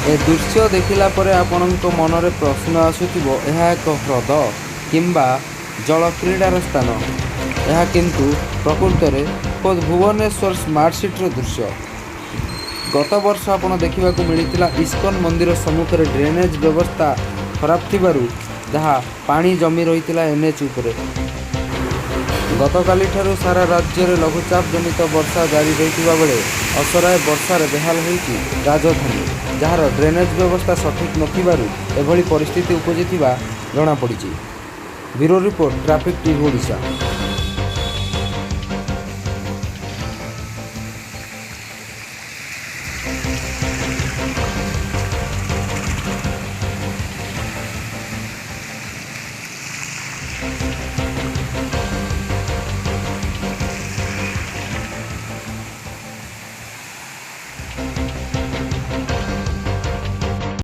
ए दृश्य देखिला परे आपणଙ୍କ मनरे प्रश्न आसुथिबो ଏହା ଏକ ହ୍ରଦ କିମ୍ବା जल क्रीडार स्थान। यह किंतु प्रकृत में भुवनेश्वर स्मार्ट सिटी दृश्य। गत वर्ष आपड़ देखा मिलता इस्कन मंदिर सम्मुख में ड्रेनेज व्यवस्था खराब थिबारु जहाँ पानी जमी रही एनएच उपरे। गतकाली ठारू सारा राज्य में लघुचाप जनित वर्षा जारी रही बेले असराय वर्षार बेहाल होती राजधानी, जार ड्रेनेज व्यवस्था सठिक नथिबारु एभली परिस्थिति उपजिथिबा जणापड़ी। Bureau report, traffic TV Odisha.